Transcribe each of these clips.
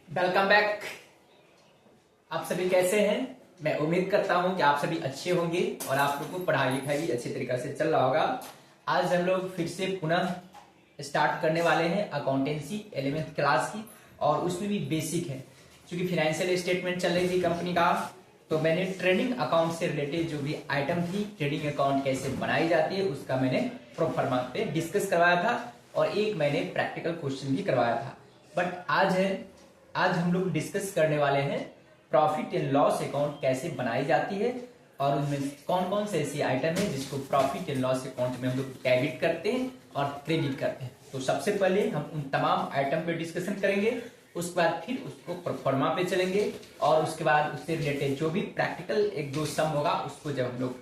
Welcome back. आप सभी कैसे हैं? मैं उम्मीद करता हूं कि आप सभी अच्छे होंगे और आप लोगों को पढ़ाई लिखाई भी अच्छे तरीके से चल रहा होगा। आज हम लोग फिर से पुनः स्टार्ट करने वाले हैं अकाउंटेंसी 11th क्लास की, और उसमें भी बेसिक है। क्योंकि फाइनेंशियल स्टेटमेंट चल रही थी कंपनी का, तो मैंने ट्रेडिंग अकाउंट से रिलेटेड जो भी आइटम थी, ट्रेडिंग अकाउंट कैसे बनाई जाती है उसका मैंने प्रोफार्मा पे डिस्कस करवाया था, और एक मैंने प्रैक्टिकल क्वेश्चन भी करवाया था। बट आज हम लोग डिस्कस करने वाले हैं प्रॉफिट एंड लॉस अकाउंट कैसे बनाई जाती है, और उनमें कौन कौन से ऐसी आइटम है जिसको प्रॉफिट एंड लॉस अकाउंट में हम लोग डेबिट करते हैं और क्रेडिट करते हैं। तो सबसे पहले हम उन तमाम आइटम पे डिस्कशन करेंगे, उसके बाद फिर उसको प्रोफार्मा पे चलेंगे, और उसके बाद उससे रिलेटेड जो भी प्रैक्टिकल एक दो सम होगा उसको जब हम लोग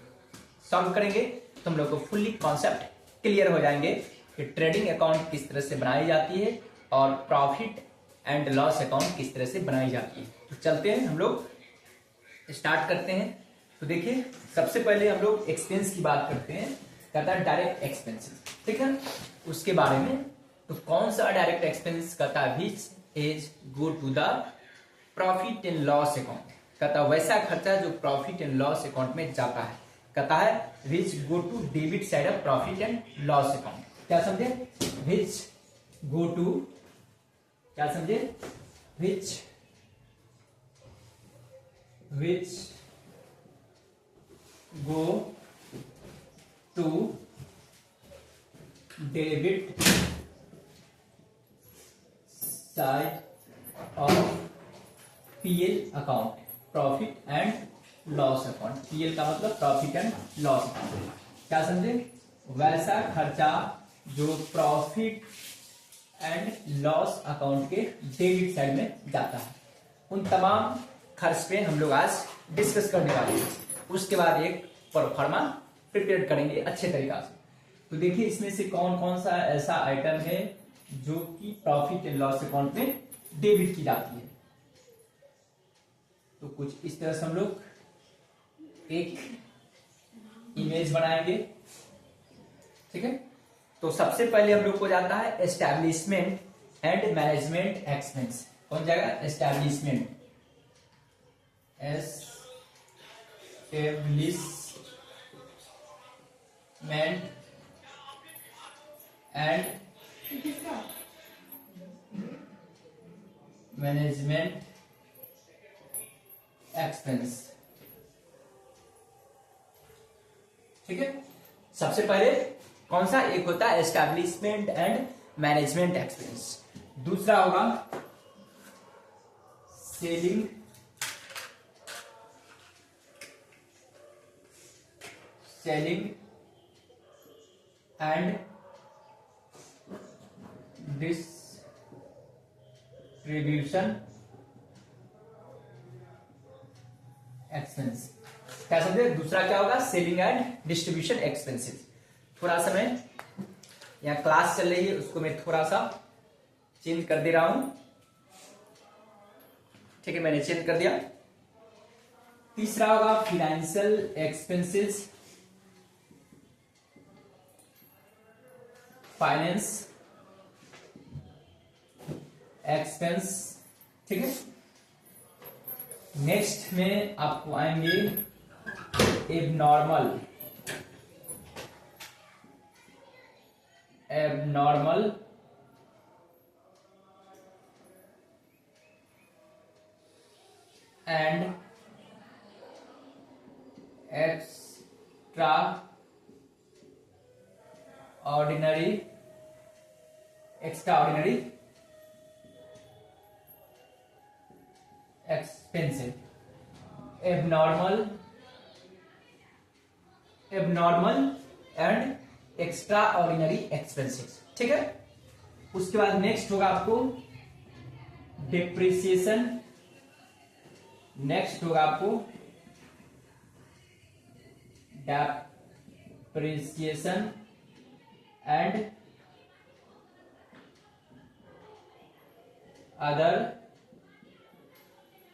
सॉल्व करेंगे तो हम लोग को फुल्ली कॉन्सेप्ट क्लियर हो जाएंगे कि ट्रेडिंग अकाउंट किस तरह से बनाई जाती है और प्रॉफिट एंड लॉस अकाउंट किस तरह से बनाई जाती है। तो चलते हैं, हम लोग स्टार्ट करते हैं। तो देखिए, सबसे पहले हम लोग एक्सपेंस की बात करते हैं, कहता है डायरेक्ट एक्सपेंसेस, ठीक है, उसके बारे में। तो कौन सा डायरेक्ट एक्सपेंस कहता है which is go to the profit and loss account, कहता है वैसा खर्चा जो प्रॉफिट एंड लॉस अकाउंट में जाता है, कहता है which go to debit side of profit and loss account. क्या समझे? विच गो टू, क्या समझे? Which go to debit side of PL account, profit and loss account. PL का मतलब प्रॉफिट एंड लॉस अकाउंट। क्या समझे? वैसा खर्चा जो प्रॉफिट एंड लॉस अकाउंट के डेबिट साइड में जाता है। उन तमाम खर्च पे हम लोग आज डिस्कस करने वाले हैं। उसके बाद एक प्रोफार्मा प्रिपेयर करेंगे अच्छे तरीका से। तो देखिए, इसमें से कौन कौन सा ऐसा आइटम है जो कि प्रॉफिट एंड लॉस अकाउंट में डेबिट की जाती है। तो कुछ इस तरह से हम लोग एक इमेज बनाएंगे, ठीक है। तो सबसे पहले हम लोग को जाता है एस्टैब्लिशमेंट एंड मैनेजमेंट एक्सपेंस। कौन जाएगा? एस्टैब्लिशमेंट, एंड मैनेजमेंट एक्सपेंस, ठीक है। सबसे पहले कौन सा? एक होता है एस्टैब्लिशमेंट एंड मैनेजमेंट एक्सपेंस, दूसरा होगा सेलिंग एंड डिस्ट्रीब्यूशन एक्सपेंस। क्या समझे? दूसरा क्या होगा? Selling and distribution expenses. थोड़ा सा मैं यहाँ क्लास चल रही है, उसको मैं थोड़ा सा चेंज कर दे रहा हूं, ठीक है, मैंने चेंज कर दिया। तीसरा होगा फाइनेंशियल एक्सपेंसेस, फाइनेंस एक्सपेंस, ठीक है। नेक्स्ट में आपको आएंगे abnormal and extra ordinary expensive. Abnormal and extra ordinary expenses, ठीक है। उसके बाद नेक्स्ट होगा आपको डिप्रिसिएशन, नेक्स्ट होगा आपको डेप्रिसिएशन एंड अदर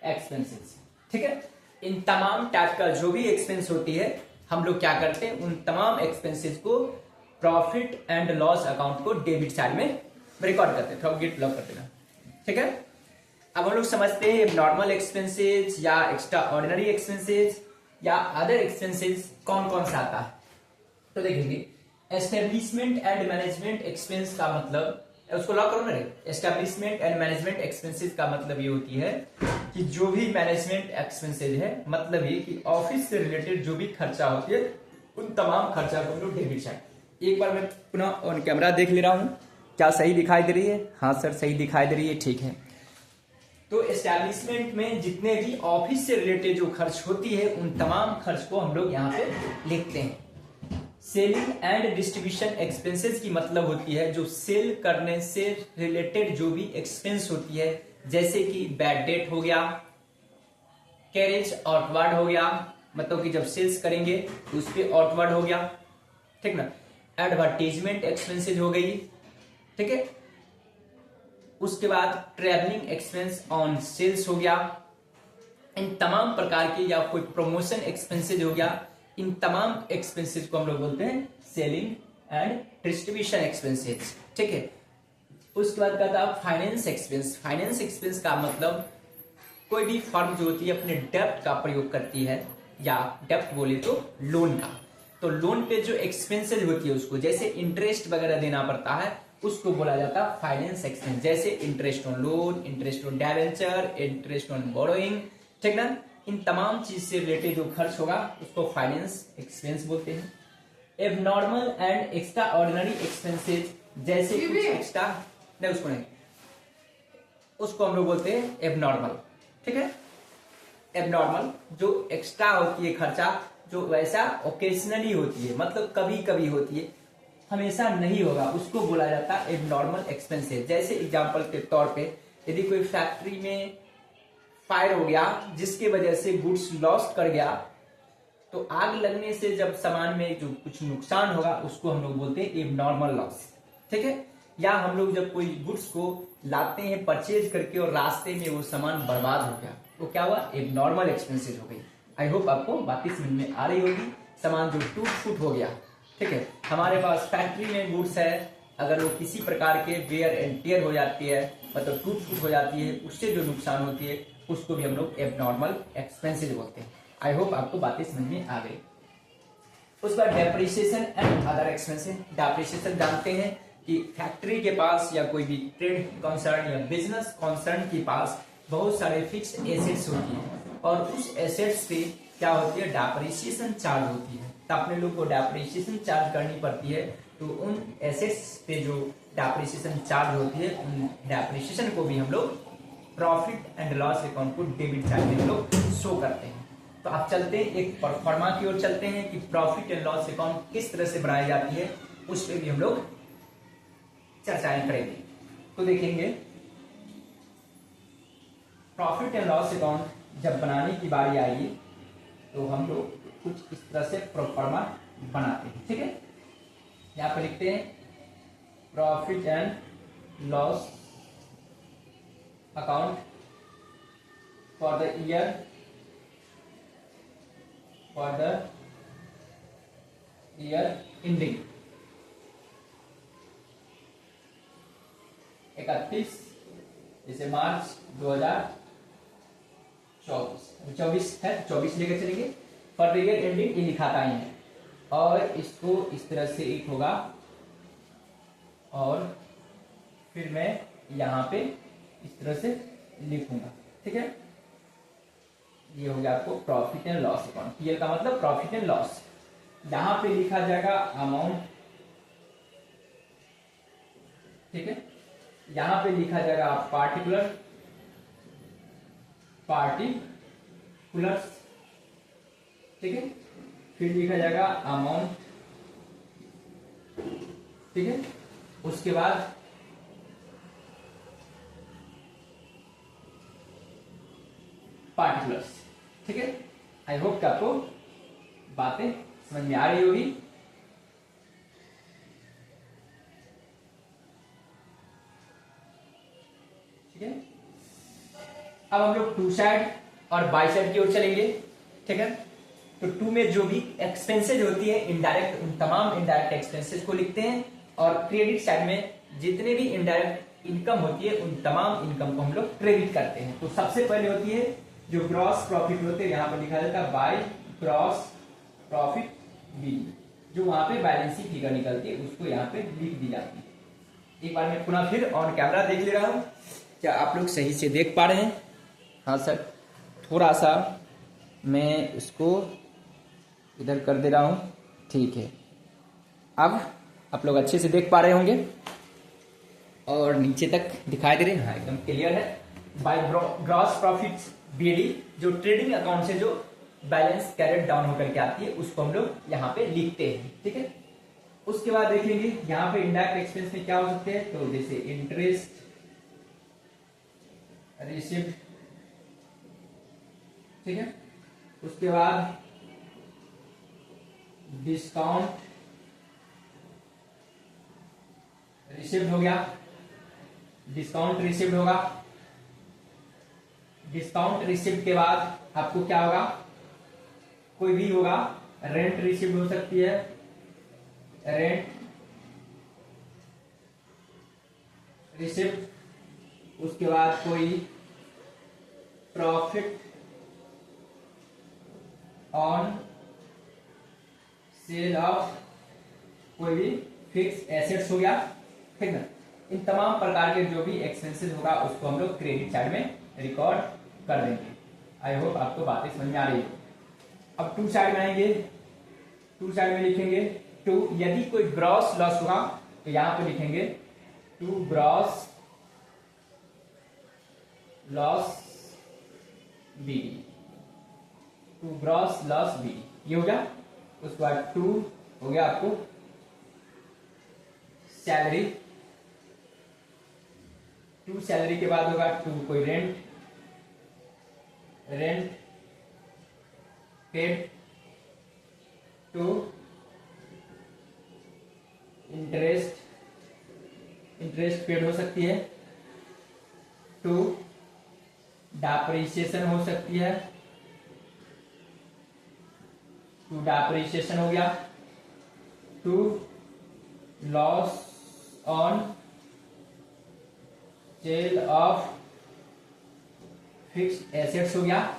एक्सपेंसेस, ठीक है। इन तमाम टाइप का जो भी एक्सपेंस होती है, हम लोग क्या करते हैं, उन तमाम एक्सपेंसेस को प्रॉफिट एंड लॉस अकाउंट को डेबिट साइड में रिकॉर्ड करते हैं। थोड़ा गेट लॉक कर देना, ठीक है। अब हम लोग समझते हैं नॉर्मल एक्सपेंसेस या एक्स्ट्रा ऑर्डिनरी एक्सपेंसेस या अदर एक्सपेंसेस कौन कौन सा आता है। तो देखेंगे एस्टेब्लिशमेंट एंड मैनेजमेंट एक्सपेंस का मतलब, उसको लॉक करो ना रे। एस्टेब्लिशमेंट एंड मैनेजमेंट एक्सपेंसेस का मतलब ये होती है कि जो भी मैनेजमेंट एक्सपेंसेस है, मतलब ये कि ऑफिस से रिलेटेड जो भी खर्चा होती है उन तमाम खर्चा को हम लोग डेबिट साइड। एक बार मैं पुनः ऑन कैमरा देख ले रहा हूं, क्या सही दिखाई दे रही है? हाँ सर सही दिखाई दे रही है, ठीक है। तो एस्टैब्लिशमेंट में जितने भी ऑफिस से रिलेटेड जो खर्च होती है उन तमाम खर्च को हम लोग यहाँ पे लिखते हैं। सेलिंग एंड डिस्ट्रीब्यूशन एक्सपेंसेस की मतलब होती है जो सेल करने से रिलेटेड जो भी एक्सपेंस होती है, जैसे कि बैड डेट हो गया, कैरेज आउटवर्ड हो गया, मतलब कि जब सेल्स करेंगे तो उस पर आउटवर्ड हो गया, ठीक ना। एडवर्टीजमेंट एक्सपेंसेस हो गई, ठीक है। उसके बाद ट्रेवलिंग एक्सपेंस ऑन सेल्स हो गया। इन तमाम प्रकार के, या कोई प्रमोशन एक्सपेंसेस हो गया, इन तमाम एक्सपेंसेस को हम लोग बोलते हैं सेलिंग एंड डिस्ट्रीब्यूशन एक्सपेंसेस, ठीक है। उसके बाद कहता है फाइनेंस एक्सपेंस। फाइनेंस एक्सपेंस का मतलब कोई भी फर्म जो होती है अपने डेप्ट का प्रयोग करती है, या डेप्ट बोले तो लोन का, तो लोन पे जो एक्सपेंसेस होती है उसको जैसे इंटरेस्ट वगैरह देना पड़ता है, उसको बोला जाता है फाइनेंस एक्सपेंस। जैसे interest on loan, interest on debenture, interest on borrowing, ठीक ना। इन तमाम चीज से रिलेटेड जो खर्च होगा उसको फाइनेंस एक्सपेंस बोलते हैं। Abnormal and extra ordinary expenses, जैसे कुछ एक्स्ट्रा नहीं, उसको नहीं, उसको हम लोग बोलते हैं एबनॉर्मल, ठीक है। एबनॉर्मल जो एक्स्ट्रा होती है खर्चा, जो वैसा ओकेजनली होती है, मतलब कभी कभी होती है, हमेशा नहीं होगा, उसको बोला जाता है एबनॉर्मल एक्सपेंसेस। जैसे एग्जांपल के तौर पे यदि कोई फैक्ट्री में फायर हो गया जिसकी वजह से गुड्स लॉस्ट कर गया, तो आग लगने से जब सामान में जो कुछ नुकसान होगा उसको हम लोग बोलते हैं एबनॉर्मल लॉस, ठीक है। या हम लोग जब कोई गुड्स को लाते हैं परचेज करके और रास्ते में वो सामान बर्बाद हो गया, तो क्या हुआ? एबनॉर्मल एक्सपेंसेस हो गई। आई होप आपको बातें समझ में आ रही होगी। सामान जो टूट फूट हो गया, ठीक है, हमारे पास फैक्ट्री में गुड्स है, अगर वो किसी प्रकार के वेयर एंड टेयर हो जाती है, मतलब टूट फूट हो जाती है, उससे जो नुकसान होती है उसको भी हम लोग एबनॉर्मल एक्सपेंसेस बोलते हैं। आई होप आपको बातें समझ में आ गई। उसके बाद depreciation and other expenses. Depreciation जानते हैं कि फैक्ट्री के पास या कोई भी ट्रेड कंसर्न या बिजनेस कंसर्न के पास बहुत सारे फिक्स्ड एसेट्स होती हैं और उस एसेट्स पे क्या होती है? डेप्रिसिएशन चार्ज होती है। तो अपने लोग को डेप्रिसिएशन चार्ज करनी पड़ती है, तो उन एसेट्स पे जो डेप्रिसिएशन चार्ज होती है उन डेप्रिसिएशन को भी हम लोग प्रॉफिट एंड लॉस अकाउंट को डेबिट साइड में हम लोग शो करते हैं। तो आप चलते हैं एक परफॉर्मा की ओर चलते हैं कि प्रॉफिट एंड लॉस अकाउंट किस तरह से बनाई जाती है, उस पर भी हम लोग चर्चाएं करेंगे। तो देखेंगे प्रॉफिट एंड लॉस अकाउंट जब बनाने की बारी आएगी तो हम लोग कुछ इस तरह से प्रोफार्मा बनाते हैं, ठीक है। यहां पे लिखते हैं profit and loss account for the year ending 31 जैसे मार्च 2024 है, 24 लेकर चलेंगे। फॉर द ईयर एंडिंग ये लिखाता ही है, और इसको इस तरह से एक होगा, और फिर मैं यहां पे इस तरह से लिखूंगा, ठीक है। ये हो गया आपको profit and loss account. PL का मतलब प्रॉफिट एंड लॉस। यहां पे लिखा जाएगा अमाउंट, ठीक है। यहां पे लिखा जाएगा पार्टिकुलर्स, ठीक है। फिर लिखा जाएगा अमाउंट, ठीक है। उसके बाद पार्टिकुलर्स, ठीक है। आई होप कि आपको बातें समझ में आ रही होगी। ठीक है। अब हम लोग टू साइड और बाई साइड की ओर चलेंगे, ठीक है। तो टू में जो भी एक्सपेंसेज होती है इनडायरेक्ट, उन तमाम इनडायरेक्ट एक्सपेंसेज को लिखते हैं, और क्रेडिट साइड में जितने भी इनडायरेक्ट इनकम होती है उन तमाम इनकम को हम लोग क्रेडिट करते हैं। तो सबसे पहले होती है जो ग्रॉस प्रॉफिट होते हैं, यहाँ पर लिखा जाता है बाय ग्रॉस प्रॉफिट बी, जो वहां पे बैलेंस शीट फिगर निकलती है उसको यहाँ पे लिख दी जाती है। एक बार मैं पुनः फिर ऑन कैमरा देख ले रहा हूँ, क्या आप लोग सही से देख पा रहे हैं? हाँ सर, थोड़ा सा मैं इसको इधर कर दे रहा हूँ, ठीक है। अब आप लोग अच्छे से देख पा रहे होंगे और नीचे तक दिखाई दे रहे हैं, हाँ एकदम क्लियर है। बाय ग्रॉस प्रॉफिट बीडी, जो ट्रेडिंग अकाउंट से जो बैलेंस कैरेट डाउन होकर के आती है उसको हम लोग यहाँ पे लिखते हैं, ठीक है। उसके बाद देखेंगे यहाँ पे इनडायरेक्ट एक्सपेंस में क्या हो सकते हैं, तो जैसे इंटरेस्ट रिसीव्ड, ठीक है। उसके बाद डिस्काउंट रिसीव्ड हो गया, डिस्काउंट रिसीव्ड होगा। डिस्काउंट रिसीव्ड के बाद आपको क्या होगा, कोई भी होगा, रेंट रिसीव्ड हो सकती है, रेंट रिसीव्ड। उसके बाद कोई प्रॉफिट ऑन सेल ऑफ कोई भी फिक्स एसेट्स हो गया, ठीक ना। इन तमाम प्रकार के जो भी एक्सपेंसेस होगा उसको हम लोग क्रेडिट साइड में रिकॉर्ड कर देंगे। आई होप आपको बातें समझ में आ रही है। अब टू साइड में आएंगे, टू साइड में लिखेंगे टू, यदि कोई ग्रॉस लॉस होगा तो यहां पे लिखेंगे to gross loss B, to gross loss B, ये हो गया। उसके बाद टू हो गया आपको सैलरी, टू सैलरी के बाद होगा टू कोई rent, rent paid, to interest, interest paid हो सकती है, टू डेप्रिसिएशन हो सकती है, टू डेप्रिसिएशन हो गया, to loss on sale of fixed assets हो गया।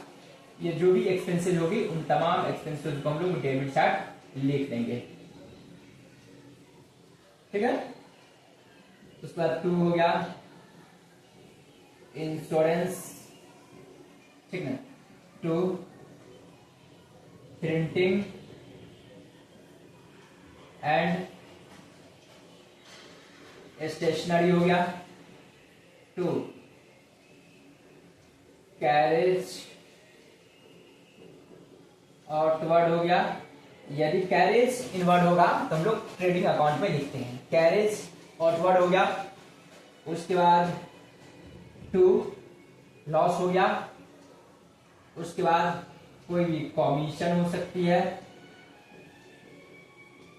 ये जो भी एक्सपेंसेस होगी उन तमाम एक्सपेंसेस को हम लोग डेबिट साइड लिख देंगे, ठीक है। उसके बाद टू हो गया इंश्योरेंस, ठीक है, टू प्रिंटिंग एंड स्टेशनरी हो गया, टू कैरेज आउटवर्ड हो गया। यदि कैरेज इनवर्ड होगा तो हम लोग ट्रेडिंग अकाउंट में लिखते हैं, कैरेज आउटवर्ड हो गया। उसके बाद टू लॉस हो गया। उसके बाद कोई भी कमीशन हो सकती है,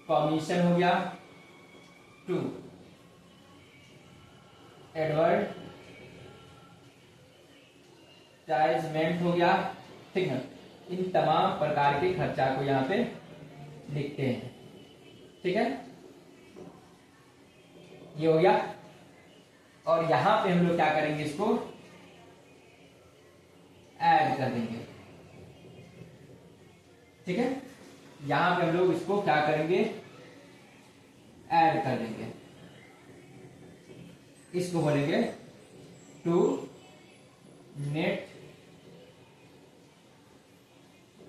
कमीशन हो गया, टू एडवर्टाइजमेंट हो गया, ठीक है। इन तमाम प्रकार के खर्चा को यहाँ पे लिखते हैं, ठीक है, ये हो गया। और यहां पे हम लोग क्या करेंगे, इसको ऐड कर देंगे, ठीक है। यहां पे हम लोग इसको क्या करेंगे, ऐड कर देंगे, इसको बोलेंगे टू नेट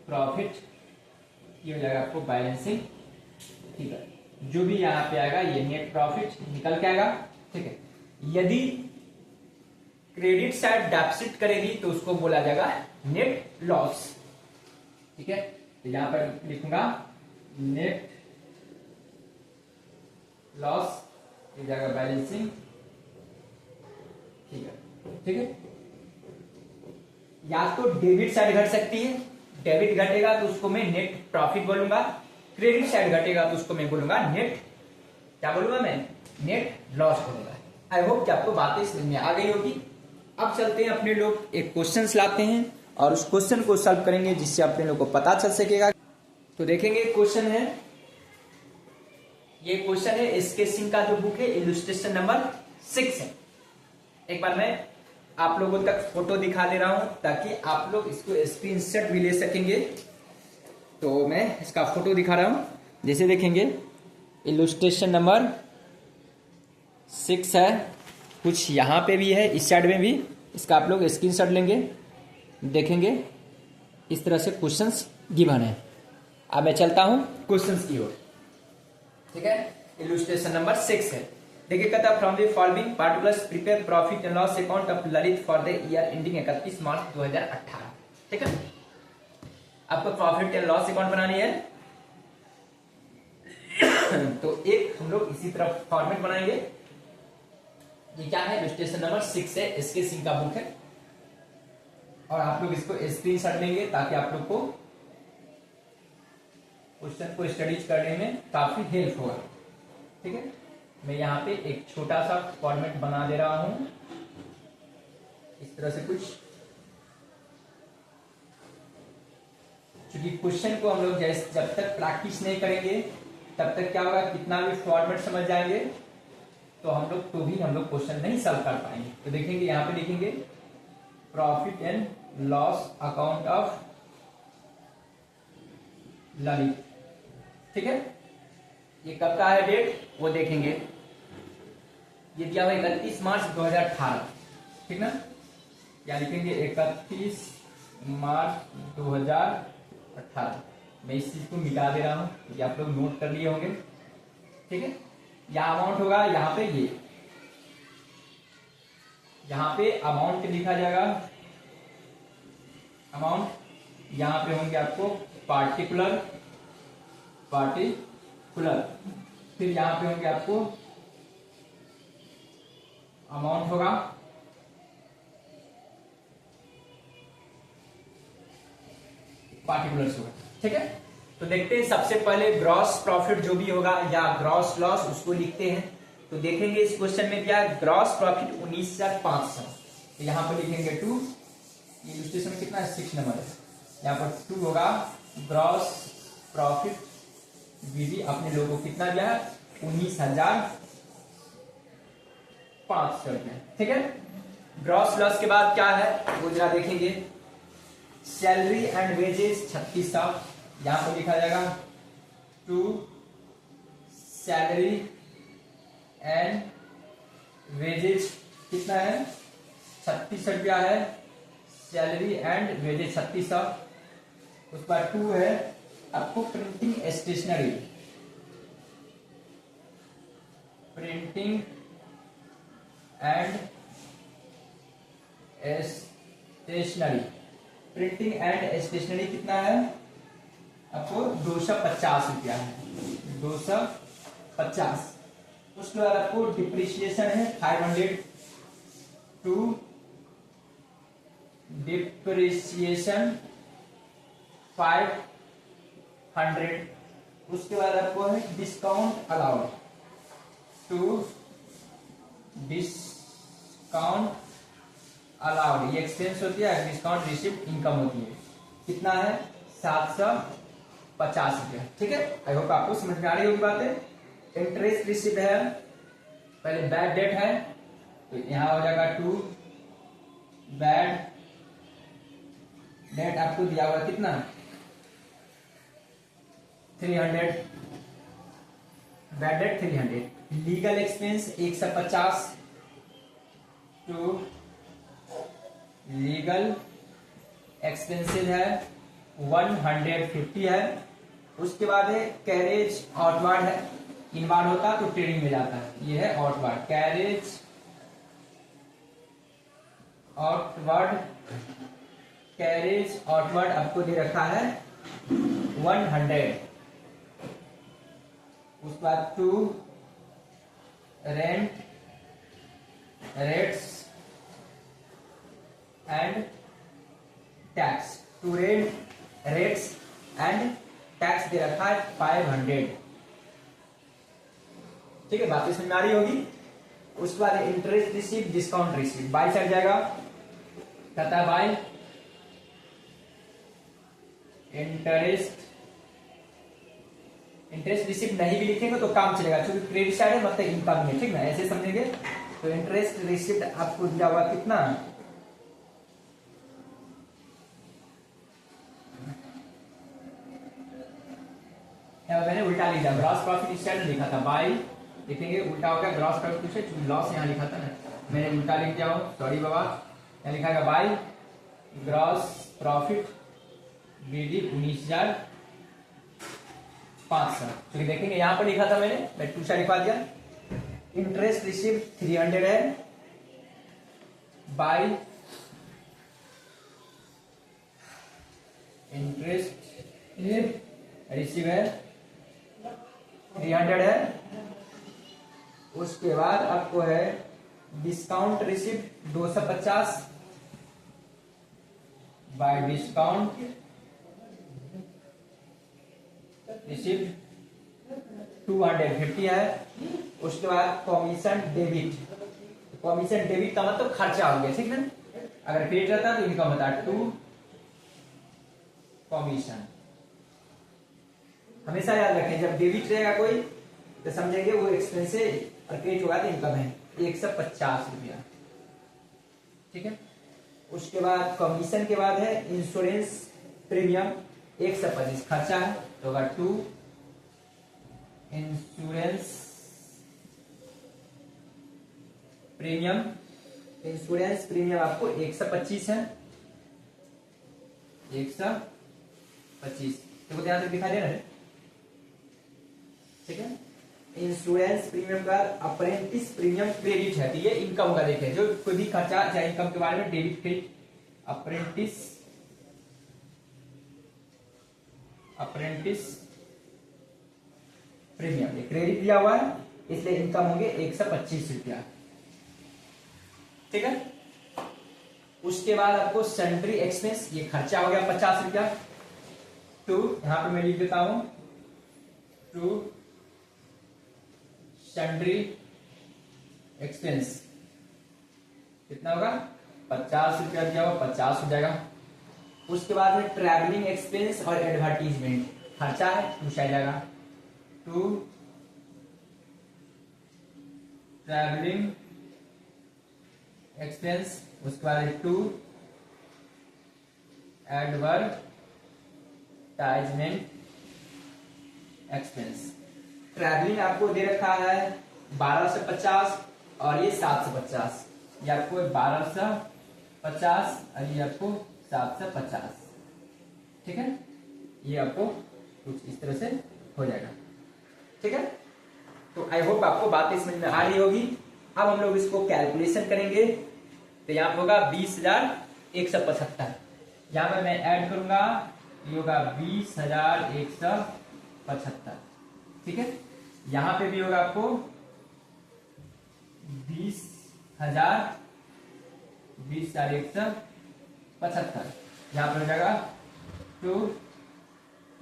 प्रॉफिट, ये हो जाएगा आपको बैलेंसिंग, ठीक है। जो भी यहां पे आएगा ये नेट प्रॉफिट निकल के आएगा, ठीक है। यदि क्रेडिट साइड डेफिसिट करेगी तो उसको बोला जाएगा नेट लॉस, ठीक है। तो यहां पर लिखूंगा नेट लॉस, ये जाएगा बैलेंसिंग, ठीक है, ठीक है। या तो डेबिट साइड घट सकती है, डेबिट घटेगा तो उसको मैं नेट प्रॉफिट बोलूंगा, क्रेडिट साइड घटेगा तो उसको मैं बोलूंगा नेट, क्या बोलूंगा मैं, नेट लॉस बोलूंगा। आई होप कि आपको बातें समझ में आ गई होगी। अब चलते हैं, अपने लोग एक क्वेश्चन लाते हैं और उस क्वेश्चन को सॉल्व करेंगे जिससे अपने लोग को पता चल सकेगा। तो देखेंगे क्वेश्चन है, ये क्वेश्चन है एसके सिंह का जो बुक है इलस्ट्रेशन नंबर 6 है, एक बार मैं आप लोगों तक फोटो दिखा दे रहा हूं ताकि आप लोग इसको स्क्रीनशॉट भी ले सकेंगे। तो मैं इसका फोटो दिखा रहा हूं, जैसे देखेंगे इलस्ट्रेशन नंबर 6 है, कुछ यहाँ पे भी है, इस साइड में भी। इसका आप लोग स्क्रीनशॉट लेंगे, देखेंगे इस तरह से क्वेश्चंस गिवन है। अब मैं चलता हूं क्वेश्चंस की ओर, ठीक है। इलस्ट्रेशन नंबर 6 है, देखिए कहता है from the following particulars prepare profit and loss account of Lalit for the year ending 31 मार्च 2018, ठीक है। आपको प्रॉफिट एंड लॉस अकाउंट बनानी है। तो एक हम लोग इसी तरह फॉर्मेट बनाएंगे। ये क्या है, इलस्ट्रेशन नंबर 6 है, इसके सिंह का बुक है, और आप लोग इसको स्क्रीनशॉट लेंगे ताकि आप लोग को क्वेश्चन को स्टडीज करने में काफी हेल्प होगा, ठीक है। मैं यहाँ पे एक छोटा सा फॉर्मेट बना दे रहा हूं, इस तरह से कुछ, क्योंकि क्वेश्चन को हम लोग जब तक प्रैक्टिस नहीं करेंगे तब तक क्या होगा, कितना भी फॉर्मेट समझ जाएंगे तो हम लोग क्वेश्चन नहीं सॉल्व कर पाएंगे। तो देखेंगे यहाँ पे लिखेंगे profit and loss account of Lalit, ठीक है। ये कब का है डेट वो देखेंगे, ये दिया हुआ 31 मार्च 2018, ठीक ना। या लिखेंगे 31 मार्च 2018। मैं इस चीज को मिटा दे रहा हूं, ये आप लोग नोट कर लिए होंगे, ठीक है। यहाँ अमाउंट होगा, यहाँ पे ये, यहाँ पे अमाउंट लिखा जाएगा, अमाउंट, यहाँ पे होंगे आपको पार्टिकुलर, फिर यहाँ पे होंगे आपको अमाउंट होगा, पार्टिकुलर्स होगा, ठीक है। तो देखते हैं, सबसे पहले ग्रॉस प्रॉफिट जो भी होगा या ग्रॉस लॉस उसको लिखते हैं। तो देखेंगे इस क्वेश्चन में क्या है, ग्रॉस प्रॉफिट 19,500, तो यहाँ पर लिखेंगे 2, इलस्ट्रेशन में कितना है 6 नंबर है, यहाँ पर 2 होगा। ग्रॉस प्रॉफिट विधि अपने लोगों को कितना दिया है, 19,500 रुपए, ठीक है। ग्रॉस लॉस के बाद क्या है वो जरा देखेंगे, सैलरी एंड वेजेस 3600, यहां पर लिखा जाएगा टू सैलरी एंड वेजेस कितना है 3600 रुपया है, सैलरी एंड वेजेस 3600। उसके बाद 2 है आपको printing stationery, printing and stationery, printing and stationery कितना है आपको 250 रुपया है, 250। उसके बाद आपको डिप्रिसिएशन है 500, टू डिप्रिसिएशन 500। उसके बाद आपको है discount allowed, to discount allowed, ये एक्सपेंस होती है, डिस्काउंट रिसिप्ट इनकम होती है, कितना है 750 रुपया, ठीक है। आई होप आपको समझ में आ रही होगी बातें। इंटरेस्ट रिसिप्ट है, पहले बैड डेट है तो यहां हो जाएगा 2 बैड डेट, आपको दिया हुआ कितना 300, bad debt 300। Legal expense 150, to legal expenses है 150 है। उसके बाद है कैरेज आउटवर्ड है, इनवर्ड होता तो ट्रेडिंग में जाता है, ये है outward, carriage outward, carriage outward आपको दे रखा है 100। उसके बाद 2 rent rates and tax, 2 rent rates and tax दे रखा है 500, ठीक है, बात समझ में आ रही होगी। उसके बाद interest receive discount receive, by side जाएगा, कहता है बाई इंटरेस्ट रिसीव नहीं भी लिखेंगे तो काम चलेगा, क्योंकि क्रेडिट साइड है मतलब इनकम है, ठीक ना, ऐसे समझेंगे। तो तो इंटरेस्ट रिसिप्ट आपको दिया हुआ कितना, मैंने उल्टा लिखा, ग्रॉस प्रॉफिट इस साइड लिखा था बाई, लिखेंगे उल्टा होगा, ग्रॉस प्रॉफिट कुछ है, लॉस यहाँ लिखा था ना, मैंने उल्टा लिख दिया हूँ, सॉरी बाबा। यहाँ लिखा है बाई ग्रॉस प्रॉफिट बीडी 19,500। चलिए देखेंगे, यहाँ पर लिखा था मैं टूसा लिखवा दिया। इंटरेस्ट रिसीव 300 है बाई इंटरेस्ट रिसीव है 300 है। उसके बाद आपको है discount receive 250 bye discount receive 250 है। उसके बाद कमीशन डेबिट, कमीशन डेबिट का मतलब खर्चा हो गया, ठीक है। अगर क्रेडिट रहता तो इनकम होता टू कमीशन। हमेशा याद रखें, जब डेबिट रहेगा कोई तो समझेंगे वो एक्सपेंस है और क्रेडिट होगा तो इनकम है। 150 रुपया, ठीक है। उसके बाद कमीशन के बाद है इंश्योरेंस प्रीमियम 125 खर्चा है तो होगा to insurance premium. Insurance premium आपको 125 है, 125 तो ध्यान से दिखा दे रहे, ठीक है। इंश्योरेंस प्रीमियम का अप्रेंटिस प्रीमियम क्रेडिट है, तो ये इनकम का देखें, जो कोई भी खर्चा चाहे इनकम के बारे में डेबिट क्रेडिट। अप्रेंटिस प्रीमियम ये क्रेडिट दिया हुआ है, इसलिए इनकम होंगे 125 रुपया, ठीक है। उसके बाद आपको सैलरी एक्सपेंस, ये खर्चा हो गया 50 रुपया। टू यहां पर मैं लिख देता हूं टू सैलरी एक्सपेंस कितना होगा 50 रुपया दिया हुआ, 50 हो जाएगा। उसके बाद है ट्रैवलिंग एक्सपेंस और एडवर्टीजमेंट खर्चा है, पूछा जाएगा टू ट्रैवलिंग एक्सपेंस। उसके बाद टू एडवर्टाइजमेंट एक्सपेंस। ट्रैवलिंग आपको दे रखा है 12 से 50 और ये 7 से 50, ये आपको 12 से 50 और ये आपको 7 से 50, ठीक है। ये आपको कुछ इस तरह से हो जाएगा, ठीक है। तो आई होप आपको बातें समझ में आ रही होगी। अब हम लोग इसको कैलकुलेशन करेंगे, तो यहाँ पे होगा 20,175, यहाँ पे मैं ऐड करूंगा, ये होगा 20,175, ठीक है। यहां पे भी होगा आपको 20,175, यहां पर हो जाएगा टू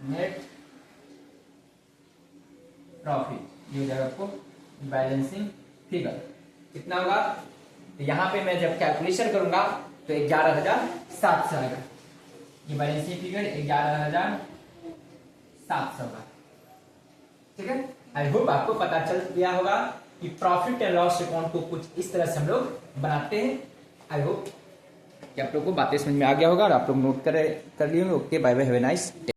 नेट प्रॉफिट, ये हो जाएगा आपको बैलेंसिंग फिगर कितना होगा। तो यहां पे मैं जब कैलकुलेशन करूंगा तो 11,700 आएगा, ये बैलेंसिंग फिगर 11,700 होगा, ठीक है। आई होप आपको पता चल गया होगा कि प्रॉफिट एंड लॉस अकाउंट को कुछ इस तरह से हम लोग बनाते हैं। आई होप कि आप लोग को बातें समझ में आ गया होगा और आप लोग नोट कर लिए होंगे। Okay, bye bye, have a nice day.